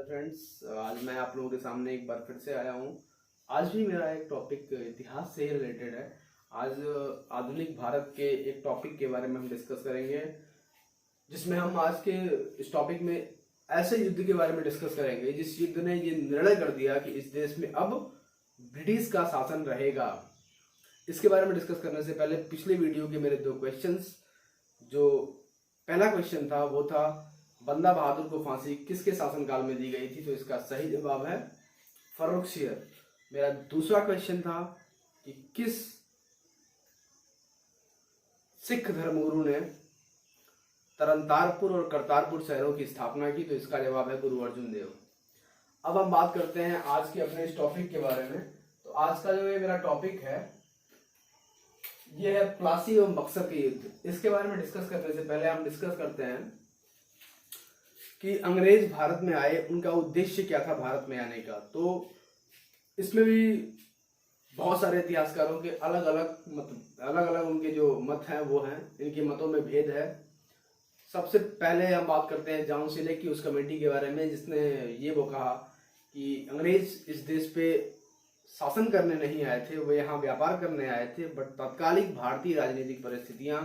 Friends, आज मैं आप लोगों के सामने एक बार फिर से आया हूँ। आज भी मेरा एक टॉपिक इतिहास से ही रिलेटेड है। आज आधुनिक भारत के एक टॉपिक के बारे में हम डिस्कस करेंगे, जिसमें हम आज के इस टॉपिक में ऐसे युद्ध के बारे में डिस्कस करेंगे जिस युद्ध ने ये निर्णय कर दिया कि इस देश में अब ब्रिटिश का शासन रहेगा। इसके बारे में डिस्कस करने से पहले पिछले वीडियो के मेरे दो क्वेश्चंस, जो पहला क्वेश्चन था वो था बंदा बहादुर को फांसी किसके शासनकाल में दी गई थी, तो इसका सही जवाब है फर्रुखसियर। मेरा दूसरा क्वेश्चन था कि किस सिख धर्मगुरु ने तरनतारपुर और करतारपुर शहरों की स्थापना की, तो इसका जवाब है गुरु अर्जुन देव। अब हम बात करते हैं आज के अपने इस टॉपिक के बारे में। तो आज का जो ये मेरा टॉपिक है ये है प्लासी एवं बक्सर के युद्ध। इसके बारे में डिस्कस करने से पहले हम डिस्कस करते हैं कि अंग्रेज भारत में आए, उनका उद्देश्य क्या था भारत में आने का। तो इसमें भी बहुत सारे इतिहासकारों के अलग अलग उनके जो मत हैं वो हैं, इनके मतों में भेद है। सबसे पहले हम बात करते हैं जॉन सिले की उस कमेटी के बारे में जिसने ये वो कहा कि अंग्रेज इस देश पे शासन करने नहीं आए थे, वो यहाँ व्यापार करने आए थे। बट तत्कालिक भारतीय राजनीतिक परिस्थितियां,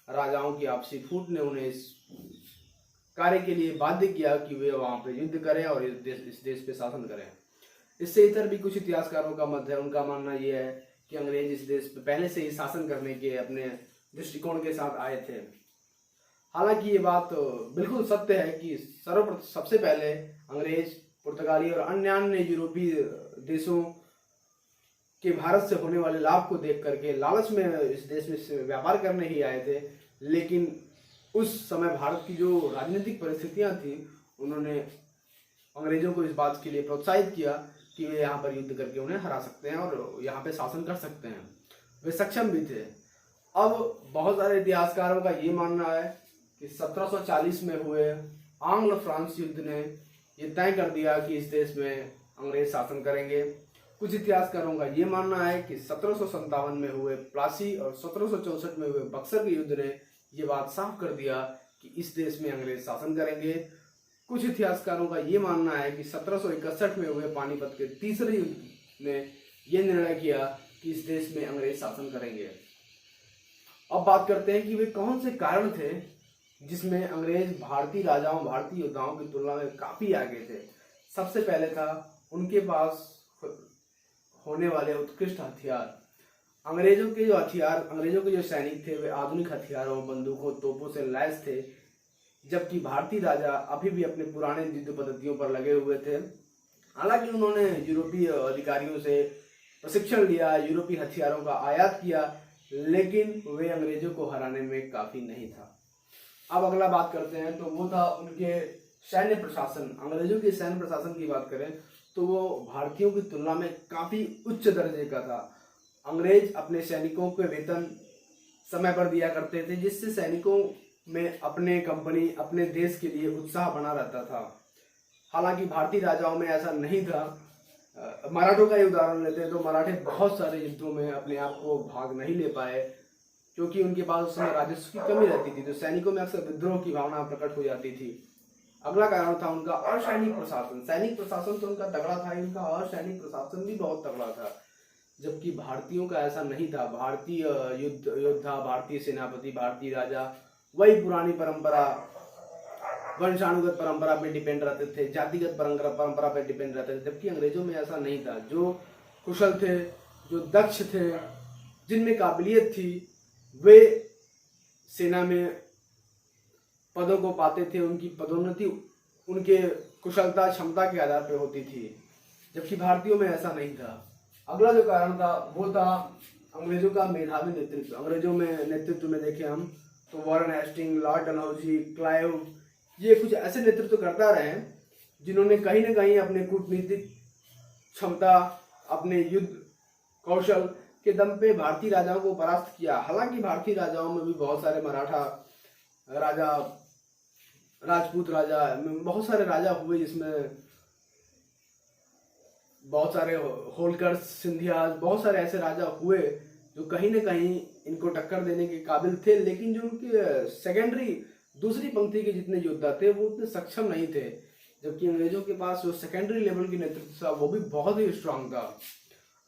राजाओं की आपसी फूट ने उन्हें इस कार्य के लिए बाध्य किया कि वे वहां पे युद्ध करें और इस देश पे शासन करें। इससे इतर भी कुछ इतिहासकारों का मत है। उनका मानना यह है कि अंग्रेज इस देश पे पहले से ही शासन करने के अपने दृष्टिकोण के साथ आए थे। हालांकि ये बात बिल्कुल सत्य है कि सबसे पहले अंग्रेज, पुर्तगाली और अन्य यूरोपीय देशों के भारत से होने वाले लाभ को देख करके लालच में इस देश में व्यापार करने ही आए थे। लेकिन उस समय भारत की जो राजनीतिक परिस्थितियां थी, उन्होंने अंग्रेजों को इस बात के लिए प्रोत्साहित किया कि वे यहाँ पर युद्ध करके उन्हें हरा सकते हैं और यहाँ पे शासन कर सकते हैं। वे सक्षम भी थे। अब बहुत सारे इतिहासकारों का ये मानना है कि 1740 में हुए आंग्ल फ्रांस युद्ध ने ये तय कर दिया कि इस देश में अंग्रेज शासन करेंगे। कुछ इतिहासकारों का ये मानना है कि 1757 में हुए प्लासी और 1764 में हुए बक्सर के युद्ध ने ये बात साफ कर दिया कि इस देश में अंग्रेज शासन करेंगे। कुछ इतिहासकारों का ये मानना है कि 1761 में हुए पानीपत के तीसरे युद्ध ने यह निर्णय किया कि इस देश में अंग्रेज शासन करेंगे। अब बात करते हैं कि वे कौन से कारण थे जिसमें अंग्रेज भारतीय राजाओं, भारतीय योद्धाओं की तुलना में काफी आगे थे। सबसे पहले था उनके पास होने वाले उत्कृष्ट हथियार। अंग्रेजों के जो सैनिक थे वे आधुनिक हथियारों, बंदूकों, तोपों से लैस थे, जबकि भारतीय राजा अभी भी अपने पुराने युद्ध पद्धतियों पर लगे हुए थे। हालांकि उन्होंने यूरोपीय अधिकारियों से प्रशिक्षण लिया, यूरोपीय हथियारों का आयात किया, लेकिन वे अंग्रेजों को हराने में काफी नहीं था। अब अगला बात करते हैं तो वो था उनके सैन्य प्रशासन। अंग्रेजों के सैन्य प्रशासन की बात करें तो वो भारतीयों की तुलना में काफी उच्च दर्जे का था। अंग्रेज अपने सैनिकों के वेतन समय पर दिया करते थे, जिससे सैनिकों में अपने कंपनी, अपने देश के लिए उत्साह बना रहता था। हालांकि भारतीय राजाओं में ऐसा नहीं था। मराठों का ही उदाहरण लेते हैं तो मराठे बहुत सारे युद्धों में अपने आप को भाग नहीं ले पाए, क्योंकि उनके पास उस समय राजस्व की कमी रहती थी। तो सैनिकों में अक्सर विद्रोह की भावना प्रकट हो जाती थी। अगला कारण था उनका असैनिक प्रशासन। सैनिक प्रशासन तो उनका तगड़ा था, इनका असैनिक प्रशासन भी बहुत तगड़ा था, जबकि भारतीयों का ऐसा नहीं था। भारतीय योद्धा, भारतीय सेनापति, भारतीय राजा वही पुरानी परंपरा, वंशानुगत परंपरा पे डिपेंड रहते थे, जातिगत परंपरा पे डिपेंड रहते थे, जबकि अंग्रेजों में ऐसा नहीं था। जो कुशल थे, जो दक्ष थे, जिनमें काबिलियत थी, वे सेना में पदों को पाते थे। उनकी पदोन्नति उनके कुशलता, क्षमता के आधार पर होती थी, जबकि भारतीयों में ऐसा नहीं था। अगला जो कारण था वो था अंग्रेजों का मेधावी नेतृत्व। अंग्रेजों में नेतृत्व में देखें हम तो Warren Hasting, Lord Dalhousie, Clive, ये कुछ ऐसे नेतृत्व करता रहे जिन्होंने कहीं ना कहीं अपने कूटनीतिक क्षमता, अपने युद्ध कौशल के दम पे भारतीय राजाओं को परास्त किया। हालांकि भारतीय राजाओं में भी बहुत सारे मराठा राजा, राजपूत राजा, बहुत सारे राजा हुए, जिसमें बहुत सारे होलकर्स, सिंधिया, बहुत सारे ऐसे राजा हुए जो कहीं ना कहीं इनको टक्कर देने के काबिल थे। लेकिन जो उनके सेकेंडरी, दूसरी पंक्ति के जितने योद्धा थे वो उतने सक्षम नहीं थे। जबकि अंग्रेजों के पास जो सेकेंडरी लेवल की नेतृत्व था वो भी बहुत ही स्ट्रांग था।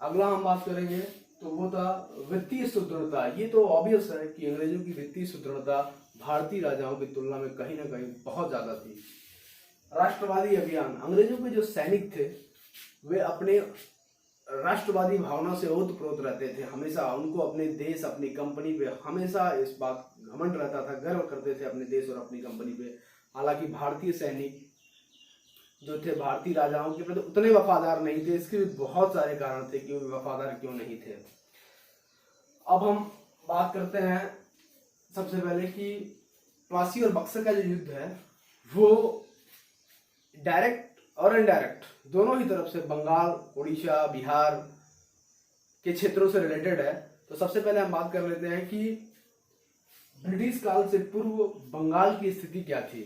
अगला हम बात करेंगे तो वो था वित्तीय सुदृढ़ता। ये तो ऑब्वियस है कि अंग्रेजों की वित्तीय सुदृढ़ता भारतीय राजाओं की तुलना में कहीं ना कहीं बहुत ज्यादा थी। राष्ट्रवादी अभियान, अंग्रेजों के जो सैनिक थे वे अपने राष्ट्रवादी भावना से ओतप्रोत रहते थे। हमेशा उनको अपने देश, अपनी कंपनी पे हमेशा इस बात घमंड रहता था, गर्व करते थे अपने देश और अपनी कंपनी पे। हालांकि भारतीय सैनिक जो थे भारतीय राजाओं के प्रति उतने वफादार नहीं थे। इसके भी बहुत सारे कारण थे कि वे वफादार क्यों नहीं थे। अब हम बात करते हैं सबसे पहले कि प्लासी और बक्सर का जो युद्ध है वो डायरेक्ट और इनडायरेक्ट दोनों ही तरफ से बंगाल, उड़ीसा, बिहार के क्षेत्रों से रिलेटेड है। तो सबसे पहले हम बात कर लेते हैं कि ब्रिटिश काल से पूर्व बंगाल की स्थिति क्या थी।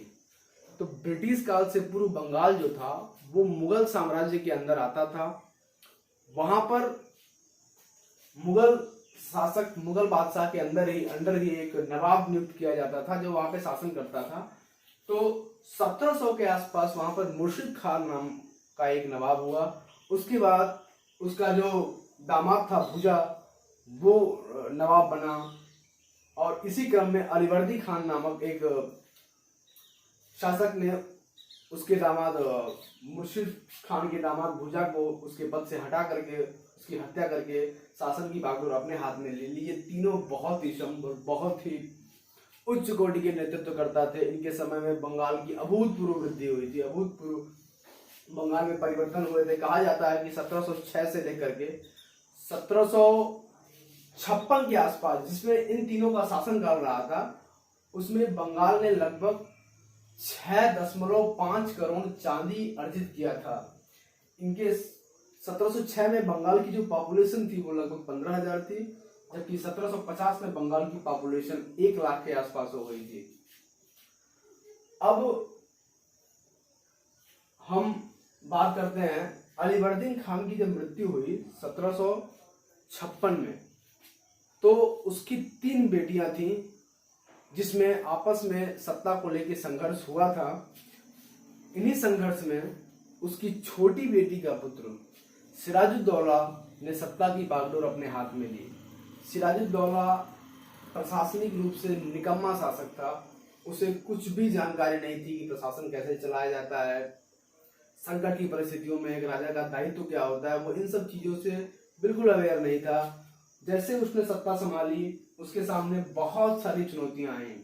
तो ब्रिटिश काल से पूर्व बंगाल जो था वो मुगल साम्राज्य के अंदर आता था। वहां पर मुगल शासक, मुगल बादशाह के अंदर ही एक नवाब नियुक्त किया जाता था जो वहां पे शासन करता था। तो 1700 के आसपास वहां पर मुर्शिद खान नाम का एक नवाब हुआ। उसके बाद उसका जो दामाद था भुजा, वो नवाब बना। और इसी क्रम में अलीवर्दी खान नामक एक शासक ने उसके दामाद मुर्शिद खान के दामाद भुजा को उसके पद से हटा करके उसकी हत्या करके शासन की बागडोर अपने हाथ में ले ली। ये तीनों बहुत ही शंभर, बहुत ही उच्च कोटि के नेतृत्व करता थे। इनके समय में बंगाल की अभूतपूर्व वृद्धि हुई थी, अभूतपूर्व बंगाल में परिवर्तन हुए थे। कहा जाता है कि 1706 से लेकर के 1756 के आसपास, जिसमें इन तीनों का शासनकाल रहा था, उसमें बंगाल ने लगभग 6.5 करोड़ चांदी अर्जित किया था। इनके 1706 में बंगाल की जो पॉपुलेशन थी वो लगभग 15,000 थी, जबकि 1750 में बंगाल की पॉपुलेशन 1 लाख के आसपास हो गई थी। अब हम बात करते हैं अलीवर्दीन खान की जब मृत्यु हुई 1756 में, तो उसकी 3 बेटियां थीं जिसमें आपस में सत्ता को लेकर संघर्ष हुआ था। इन्हीं संघर्ष में उसकी छोटी बेटी का पुत्र सिराजुद्दौला ने सत्ता की बागडोर अपने हाथ में ली। सिराजुद्दौला प्रशासनिक रूप से निकम्मा शासक था। उसे कुछ भी जानकारी नहीं थी कि प्रशासन कैसे चलाया जाता है, संकट की परिस्थितियों में एक राजा का दायित्व क्या होता है, वो इन सब चीजों से बिल्कुल अवेयर नहीं था। जैसे उसने सत्ता संभाली उसके सामने बहुत सारी चुनौतियां आई।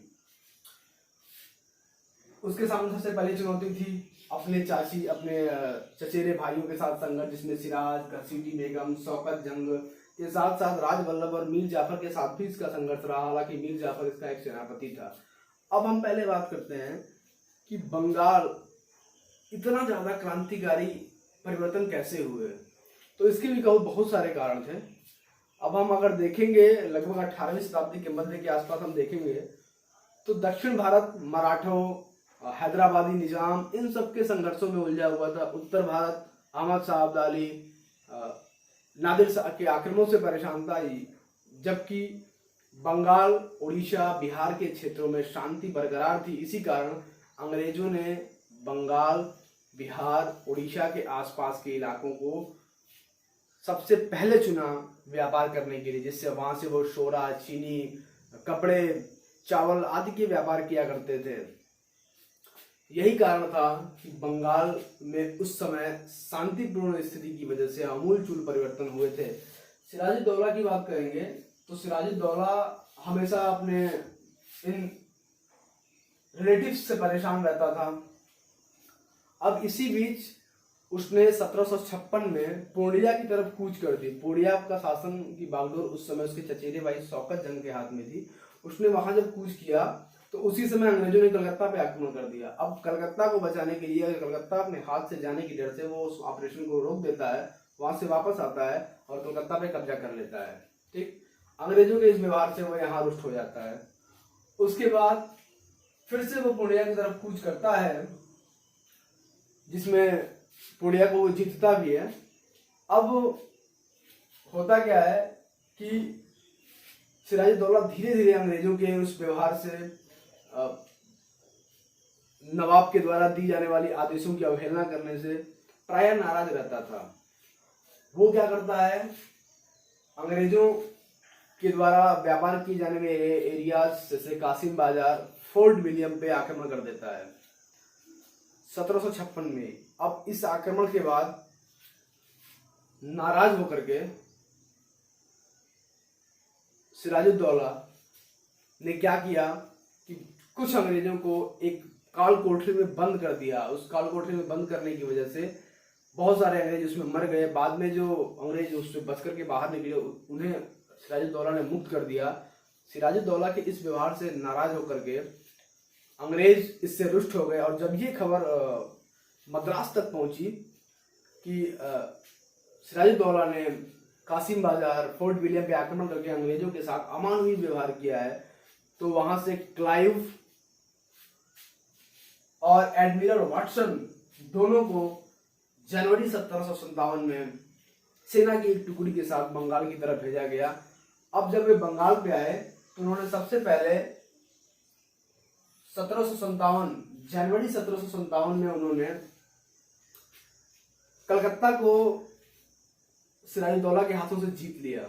उसके सामने सबसे पहली चुनौती थी अपने चचेरे भाइयों के साथ संघर्ष, जिसमें सिराज, घसीटी बेगम, शौकत जंग के साथ साथ राज वल्लभ और मीर जाफर के साथ भी इसका संघर्ष रहा। हालांकि मीर जाफर इसका एक सेनापति था। अब हम पहले बात करते हैं कि बंगाल इतना ज्यादा क्रांतिकारी परिवर्तन कैसे हुए। तो इसके भी बहुत सारे कारण थे। अब हम अगर देखेंगे लगभग 18वीं शताब्दी के मध्य के आसपास हम देखेंगे तो दक्षिण भारत मराठों, हैदराबादी निजाम, इन सब के संघर्षों में उलझा हुआ था। उत्तर भारत अहमद शाह अब्दाली, नादिर शाह के आक्रमणों से परेशान था। जबकि बंगाल, उड़ीसा, बिहार के क्षेत्रों में शांति बरकरार थी। इसी कारण अंग्रेजों ने बंगाल, बिहार, उड़ीसा के आसपास के इलाकों को सबसे पहले चुना व्यापार करने के लिए, जिससे वहां से वो सोडा, चीनी, कपड़े, चावल आदि के व्यापार किया करते थे। यही कारण था कि बंगाल में उस समय शांतिपूर्ण स्थिति की वजह से आमूलचूल परिवर्तन हुए थे। सिराजुद्दौला की बात करेंगे तो सिराजुद्दौला हमेशा अपने इन रिलेटिव्स से परेशान रहता था। अब इसी बीच उसने 1756 में पूर्णिया की तरफ कूच कर दी। पूर्णिया का शासन की बागडोर उस समय उसके चचेरे भाई शौकत जंग के हाथ में थी। उसने वहां जब कूच किया तो उसी समय अंग्रेजों ने कलकत्ता पे आक्रमण कर दिया। अब कलकत्ता को बचाने के लिए, कलकत्ता अपने हाथ से जाने की डर से वो उस ऑपरेशन को रोक देता है, वहां से वापस आता है और कलकत्ता पे कब्जा कर लेता है। ठीक, अंग्रेजों के इस व्यवहार से वो यहाँ रुष्ट हो जाता है। उसके बाद फिर से वो पूर्णिया की तरफ कूच करता है, जिसमें पूर्णिया को वो जीतता भी है। अब होता क्या है कि सिराजुद्दौला धीरे धीरे अंग्रेजों के उस व्यवहार से नवाब के द्वारा दी जाने वाली आदेशों की अवहेलना करने से प्रायः नाराज रहता था। वो क्या करता है, अंग्रेजों के द्वारा व्यापार किए जाने में एरियाज जैसे कासिम बाजार, फोर्ट विलियम पे आक्रमण कर देता है 1756 में। अब इस आक्रमण के बाद नाराज होकर के सिराजुद्दौला ने क्या किया कि कुछ अंग्रेजों को एक काल कोठरी में बंद कर दिया। उस काल कोठरी में बंद करने की वजह से बहुत सारे अंग्रेज उसमें मर गए। बाद में जो अंग्रेज उससे बच करके बाहर निकले उन्हें सिराजुद्दौला ने मुक्त कर दिया। सिराजुद्दौला के इस व्यवहार से नाराज होकर के अंग्रेज इससे रुष्ट हो गए और जब ये खबर मद्रास तक पहुंची कि सिराजुद्दौला ने कासिम बाजार, फोर्ट विलियम पे आक्रमण करके अंग्रेजों के साथ अमानवीय व्यवहार किया है, तो वहां से क्लाइव और एडमिरल वाटसन दोनों को जनवरी 1757 में सेना की एक टुकड़ी के साथ बंगाल की तरफ भेजा गया। अब जब वे बंगाल पे आए तो उन्होंने सबसे पहले जनवरी 1757 में उन्होंने कलकत्ता को सिराजुद्दौला के हाथों से जीत लिया।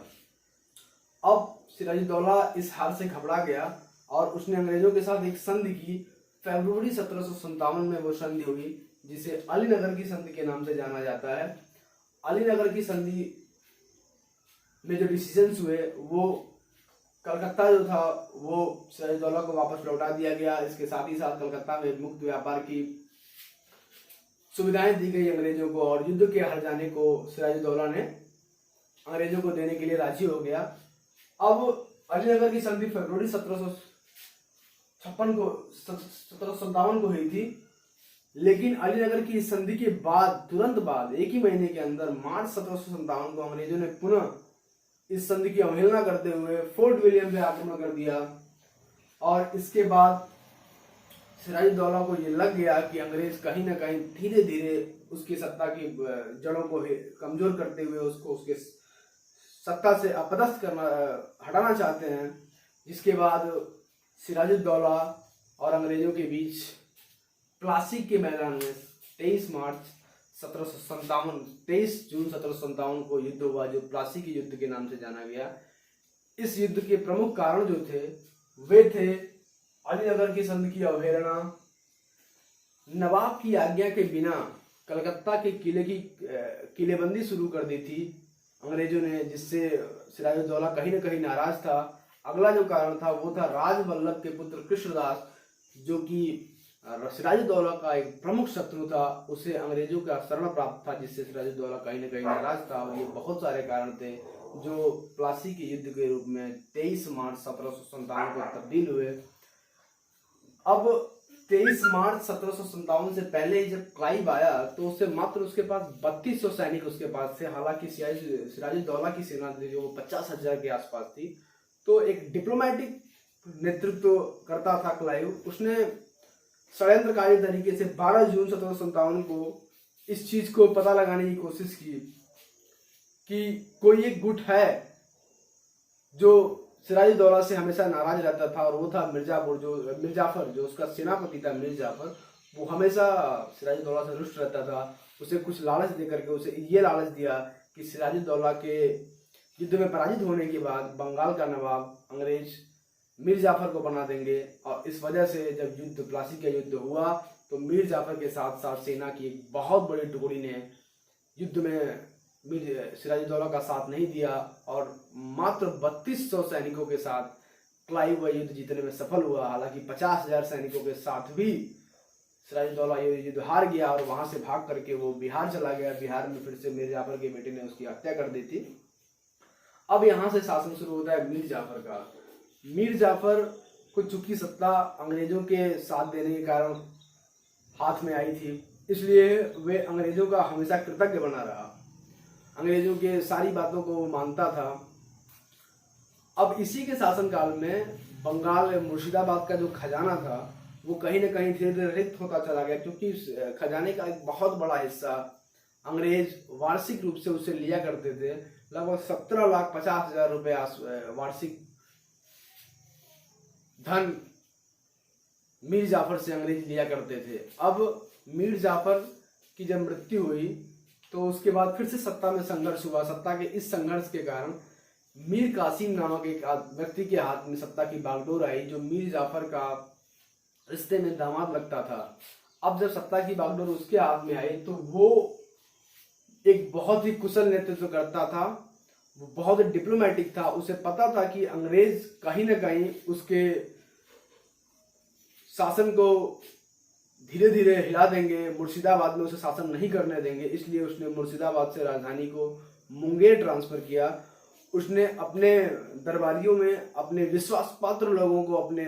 अब सिराजुद्दौला इस हार से घबरा गया और उसने अंग्रेजों के साथ एक संधि की। फरवरी 1757 में वो संधि हुई जिसे अलीनगर की संधि के नाम से जाना जाता है। अलीनगर की संधि में जो डिसीजंस हुए वो कलकत्ता जो था वो सिराजुद्दौला को वापस लौटा दिया गया। इसके साथ ही साथ कलकत्ता में मुक्त व्यापार की सुविधाएं दी गई अंग्रेजों को और युद्ध के हार जाने को सिराजुद्दौला ने अंग्रेजों को देने के लिए राजी हो गया। अब अलीनगर की संधि फरवरी 1757 को हुई थी, लेकिन अलीनगर की संधि के बाद तुरंत बाद एक ही महीने के अंदर मार्च 1757 को अंग्रेजों ने पुनः इस संधि की अवहेलना करते हुए फोर्ट विलियम पे आक्रमण कर दिया। और इसके बाद सिराजुद्दौला को ये लग गया कि अंग्रेज कहीं ना कहीं धीरे धीरे उसकी सत्ता की जड़ों को कमजोर करते हुए उसको उसके सत्ता से अपदस्थ करना हटाना चाहते हैं। जिसके बाद सिराजुद्दौला और अंग्रेजों के बीच प्लासी के मैदान में 23 जून 1757 को युद्ध हुआ, जो प्लासी के युद्ध के नाम से जाना गया। इस युद्ध के प्रमुख कारण जो थे वे थे अलीनगर की संधि की अवहेलना, नवाब की आज्ञा के बिना कलकत्ता के किले की किलेबंदी शुरू कर दी थी अंग्रेजों ने, जिससे सिराजुद्दौला कहीं ना कहीं नाराज था। अगला जो कारण था वो था राजवल्लभ के पुत्र कृष्णदास, जो कि सिराजुद्दौला का एक प्रमुख शत्रु था। उसे अंग्रेजों का शरण प्राप्त था, जिससे सिराजुद्दौला कहीं ना कहीं नाराज था। और ये बहुत सारे कारण थे जो प्लासी के युद्ध के रूप में 23 मार्च 1757 को तब्दील हुए। अब 23 मार्च 1757 से पहले ही जब क्लाइव आया तो उससे मात्र उसके पास 3200 सैनिक उसके पास थे। हालांकि सिराजुद्दौला की सेना जो 50,000 के आसपास थी। तो एक डिप्लोमेटिक नेतृत्व करता था क्लाइव। उसने षड्यंत्रकारी तरीके से 12 जून 1757 को इस चीज को पता लगाने की कोशिश की कि कोई एक गुट है जो सिराजुद्दौला से हमेशा नाराज रहता था, और वो था मिर्जाफर, जो उसका सेनापति था मिर्जाफर। वो हमेशा सिराजुद्दौला से रुष्ट रहता था। उसे कुछ लालच दे करके उसे ये लालच दिया कि सिराजुद्दौला के युद्ध में पराजित होने के बाद बंगाल का नवाब अंग्रेज मीर जाफर को बना देंगे। और इस वजह से जब युद्ध प्लासी का युद्ध हुआ तो मीर जाफर के साथ साथ सेना की एक बहुत बड़ी टुकड़ी ने युद्ध में सिराजुद्दौला का साथ नहीं दिया और मात्र 3200 सैनिकों के साथ क्लाइव वह युद्ध जीतने में सफल हुआ। हालांकि 50,000 सैनिकों के साथ भी सिराजुद्दौला ये युद्ध हार गया और वहां से भाग करके वो बिहार चला गया। बिहार में फिर से मीर जाफर के बेटे ने उसकी हत्या कर दी थी। अब यहाँ से शासन शुरू होता है मीर जाफर का। मीर जाफर को चूंकि सत्ता अंग्रेजों के साथ देने के कारण हाथ में आई थी, इसलिए वे अंग्रेजों का हमेशा कृतज्ञ बना रहा। अंग्रेजों के सारी बातों को वो मानता था। अब इसी के शासनकाल में बंगाल मुर्शिदाबाद का जो खजाना था वो कहीं ना कहीं धीरे धीरे रिक्त होता चला गया, क्योंकि खजाने का एक बहुत बड़ा हिस्सा अंग्रेज वार्षिक रूप से उसे लिया करते थे। लगभग 17,50,000 रुपये वार्षिक धन मीर जाफर से अंग्रेज लिया करते थे। अब मीर जाफर की जब मृत्यु हुई तो उसके बाद फिर से सत्ता में संघर्ष हुआ। सत्ता के इस संघर्ष के कारण मीर कासिम नामक एक व्यक्ति के हाथ में सत्ता की बागडोर आई, जो मीर जाफर का रिश्ते में दामाद लगता था। अब जब सत्ता की बागडोर उसके हाथ में आई तो वो एक बहुत ही कुशल नेतृत्व करता था, वो बहुत ही डिप्लोमेटिक था। उसे पता था कि अंग्रेज कहीं ना कहीं उसके शासन को धीरे धीरे हिला देंगे, मुर्शिदाबाद में उसे शासन नहीं करने देंगे। इसलिए उसने मुर्शिदाबाद से राजधानी को मुंगेर ट्रांसफर किया। उसने अपने दरबारियों में अपने विश्वास पात्र लोगों को अपने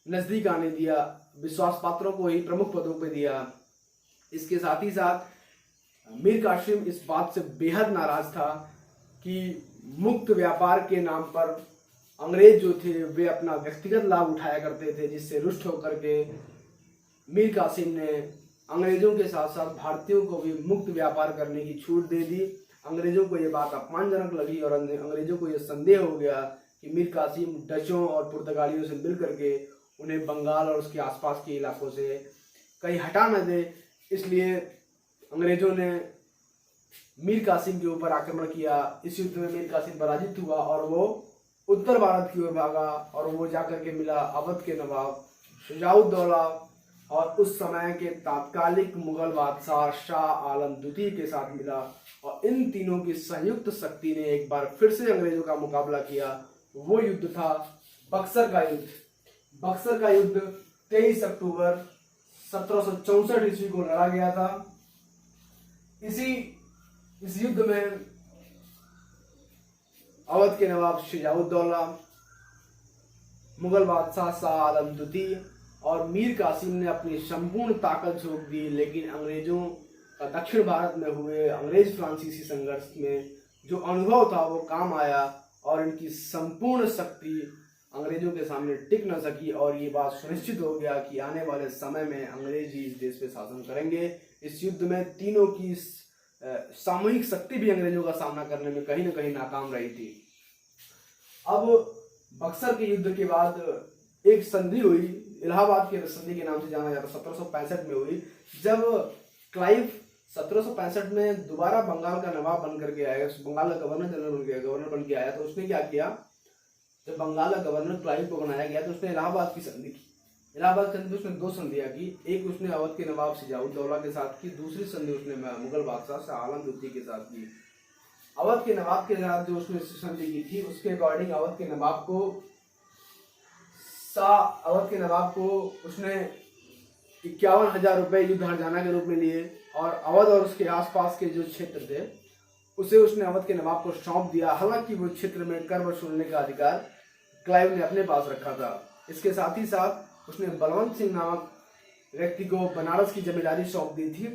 नजदीक आने दिया, विश्वास पात्रों को ही प्रमुख पदों पर दिया। इसके साथ ही साथ मीर कासिम इस बात से बेहद नाराज था कि मुक्त व्यापार के नाम पर अंग्रेज जो थे वे अपना व्यक्तिगत लाभ उठाया करते थे, जिससे रुष्ट होकर के मीर कासिम ने अंग्रेजों के साथ साथ भारतीयों को भी मुक्त व्यापार करने की छूट दे दी। अंग्रेजों को ये बात अपमानजनक लगी और अंग्रेजों को ये संदेह हो गया कि मीर कासिम डचों और पुर्तगालियों से मिल करके उन्हें बंगाल और उसके आसपास के इलाकों से कहीं हटा न दे। इसलिए अंग्रेजों ने मीर कासिम के ऊपर आक्रमण किया। इस युद्ध में मीर कासिम पराजित हुआ और वो उत्तर भारत की ओर भागा और वो जाकर के मिला अवध के नवाब शुजाउद्दौला और उस समय के तात्कालिक मुगल बादशाह शाह आलम द्वितीय के साथ मिला। और इन तीनों की संयुक्त शक्ति ने एक बार फिर से अंग्रेजों का मुकाबला किया। वो युद्ध था बक्सर का युद्ध। बक्सर का युद्ध 23 अक्टूबर 1764 ईस्वी को लड़ा गया था। इस युद्ध में अवध के नवाब शुजाउद्दौला, मुगल बादशाह शाह आलम द्वितीय और मीर कासिम ने अपनी संपूर्ण ताकत झोंक दी। लेकिन अंग्रेजों का दक्षिण भारत में हुए अंग्रेज फ्रांसीसी संघर्ष में जो अनुभव था वो काम आया और इनकी संपूर्ण शक्ति अंग्रेजों के सामने टिक न सकी और ये बात सुनिश्चित हो गया कि आने वाले समय में अंग्रेज ही इस देश पे शासन करेंगे। इस युद्ध में तीनों की सामूहिक शक्ति भी अंग्रेजों का सामना करने में कहीं न कहीं नाकाम रही थी। अब बक्सर के युद्ध के बाद एक संधि हुई, इलाहाबाद की संधि के नाम से जाना जाता, 1765 में हुई, जब क्लाइव 1765 में दोबारा बंगाल का नवाब बन करके आया, बंगाल का गवर्नर बन के आया। तो उसने क्या किया, जब बंगाल का गवर्नर क्लाइव को बनाया गया तो उसने इलाहाबाद की संधि की। इलाहाबाद की संधि उसने दो संधियां की, एक उसने अवध के नवाब शुजाउद्दौला के साथ की, दूसरी संधि उसने मुगल बादशाह शाह आलम द्वितीय के साथ की। अवध के नवाब के साथ जो उसने संधि की थी उसके अकॉर्डिंग अवध के नवाब को उसने 51,000 रुपए युद्ध हर्जाना के रूप में लिए और अवध और उसके आसपास के जो क्षेत्र थे उसे उसने अवध के नवाब को सौंप दिया। हालांकि वो क्षेत्र में कर वसूलने का अधिकार क्लाइव ने अपने पास रखा था। इसके साथ ही साथ उसने बलवंत सिंह नामक व्यक्ति को बनारस की जिम्मेदारी सौंप दी थी।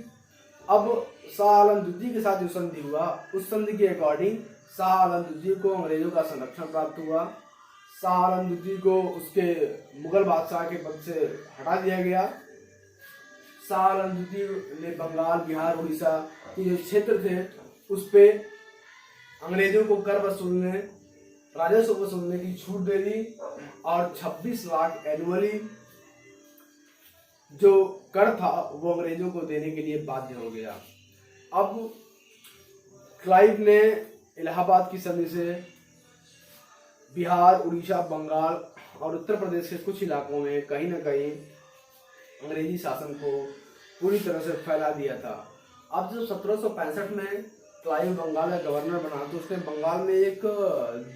अब शाह आलम द्वितीय के साथ जो संधि हुआ उस संधि के अकॉर्डिंग शाह आलम द्वितीय को अंग्रेजों का संरक्षण प्राप्त हुआ। शाह आलम द्वितीय को उसके मुगल बादशाह के पद से हटा दिया गया। शाह आलम द्वितीय ने बंगाल, बिहार, उड़ीसा के जो क्षेत्र थे उस पे अंग्रेजों को कर वसूलने, राजस्व वसूलने की छूट दे दी और 26 लाख एनुअली जो कर था वो अंग्रेजों को देने के लिए बाध्य हो गया। अब क्लाइव ने इलाहाबाद की संधि से बिहार, उड़ीसा, बंगाल और उत्तर प्रदेश के कुछ इलाकों में कहीं न कहीं अंग्रेजी शासन को पूरी तरह से फैला दिया था। अब जब 1765 में क्लाइव बंगाल का गवर्नर बना तो उसने बंगाल में एक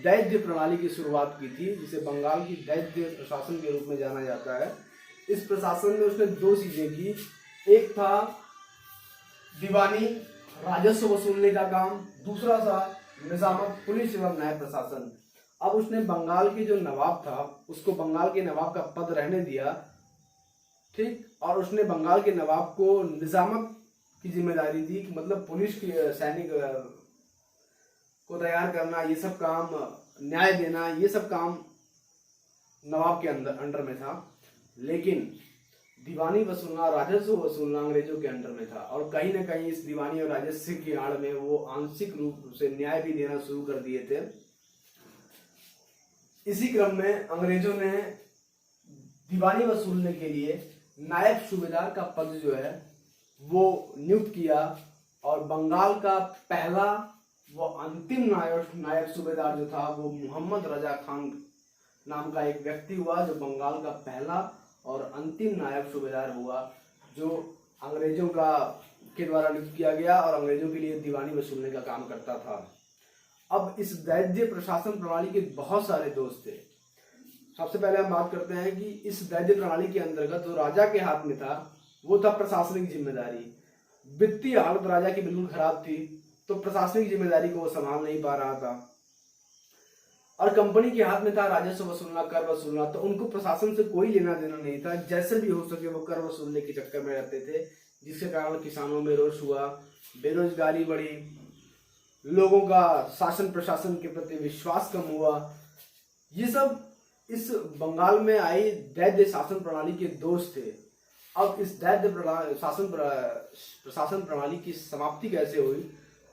दैत्य प्रणाली की शुरुआत की थी, जिसे बंगाल की दैत्य प्रशासन के रूप में जाना जाता है। इस प्रशासन में उसने दो चीजें की, एक था दीवानी राजस्व वसूलने का काम, दूसरा था निजामत पुलिस एवं न्याय प्रशासन। अब उसने बंगाल के जो नवाब था उसको बंगाल के नवाब का पद रहने दिया, ठीक, और उसने बंगाल के नवाब को निजामत की जिम्मेदारी दी कि मतलब पुलिस की सैनिक को तैयार करना, ये सब काम, न्याय देना, ये सब काम नवाब के अंडर में था। लेकिन दीवानी वसूलना, राजस्व वसूलना अंग्रेजों के अंडर में था और कहीं न कहीं इस दीवानी और राजस्व की आड़ में वो आंशिक रूप से न्याय भी देना शुरू कर दिए थे। इसी क्रम में अंग्रेजों ने दीवानी वसूलने के लिए नायब सूबेदार का पद जो है वो नियुक्त किया और बंगाल का पहला वो अंतिम नायब सूबेदार जो था वो मोहम्मद रजा खान नाम का एक व्यक्ति हुआ, जो बंगाल का पहला और अंतिम नायब सूबेदार हुआ, जो अंग्रेजों के द्वारा नियुक्त किया गया और अंग्रेजों के लिए दीवानी वसूलने का काम करता था। अब इस दैन्य प्रशासन प्रणाली के बहुत सारे दोष थे। सबसे पहले हम बात करते हैं कि इस दैन्य प्रणाली के अंतर्गत जो राजा के हाथ में था वो था प्रशासनिक जिम्मेदारी। वित्तीय हालत राजा की बिल्कुल खराब थी, तो प्रशासनिक जिम्मेदारी को वो संभाल नहीं पा रहा था। और कंपनी के हाथ में था राजस्व वसूलना, कर वसूलना, तो उनको प्रशासन से कोई लेना देना नहीं था। जैसे भी हो सके वो कर वसूलने के चक्कर में रहते थे, जिसके कारण किसानों में रोष हुआ, बेरोजगारी बढ़ी, लोगों का शासन प्रशासन के प्रति विश्वास कम हुआ। ये सब इस बंगाल में आई दैन्य शासन प्रणाली के दोष थे। अब इस दैन्य प्रशासन प्रणाली की समाप्ति कैसे हुई?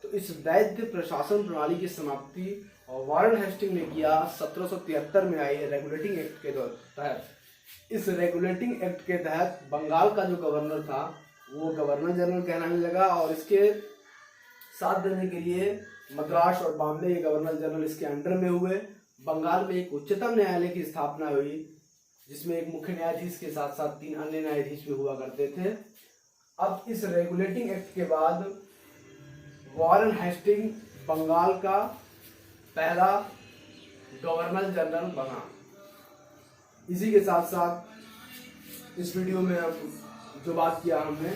तो इस दैन्य प्रशासन प्रणाली की समाप्ति वारेन हेस्टिंग ने किया 1773 में आई रेगुलेटिंग एक्ट के तहत। इस रेगुलेटिंग एक्ट के तहत बंगाल का जो गवर्नर था वो गवर्नर जनरल कहलाने लगा और इसके साथ देने के लिए मद्रास और बॉम्बे के गवर्नर जनरल इसके अंडर में हुए। बंगाल में एक उच्चतम न्यायालय की स्थापना हुई, जिसमें एक मुख्य न्यायाधीश के साथ साथ 3 अन्य न्यायाधीश भी हुआ करते थे। अब इस रेगुलेटिंग एक्ट के बाद वारेन हेस्टिंग बंगाल का पहला गवर्नर जनरल बना। इसी के साथ साथ इस वीडियो में हम जो बात किया हमने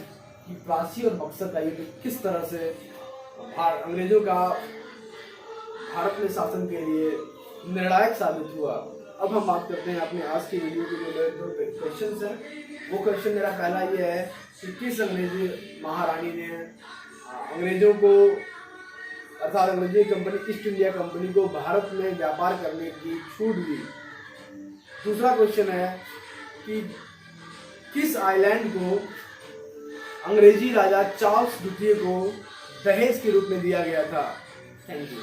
कि प्लासी और बक्सर का युद्ध किस तरह से अंग्रेजों का भारत में शासन के लिए निर्णायक साबित हुआ। अब हम बात करते हैं अपने आज की वीडियो के जो क्वेश्चन है। वो क्वेश्चन मेरा पहला ये है कि किस अंग्रेजी महारानी ने अंग्रेजों को अर्थात अंग्रेजी कंपनी ईस्ट इंडिया कंपनी को भारत में व्यापार करने की छूट दी। दूसरा क्वेश्चन है कि किस आइलैंड को अंग्रेजी राजा चार्ल्स द्वितीय को दहेज के रूप में दिया गया था। Thank you.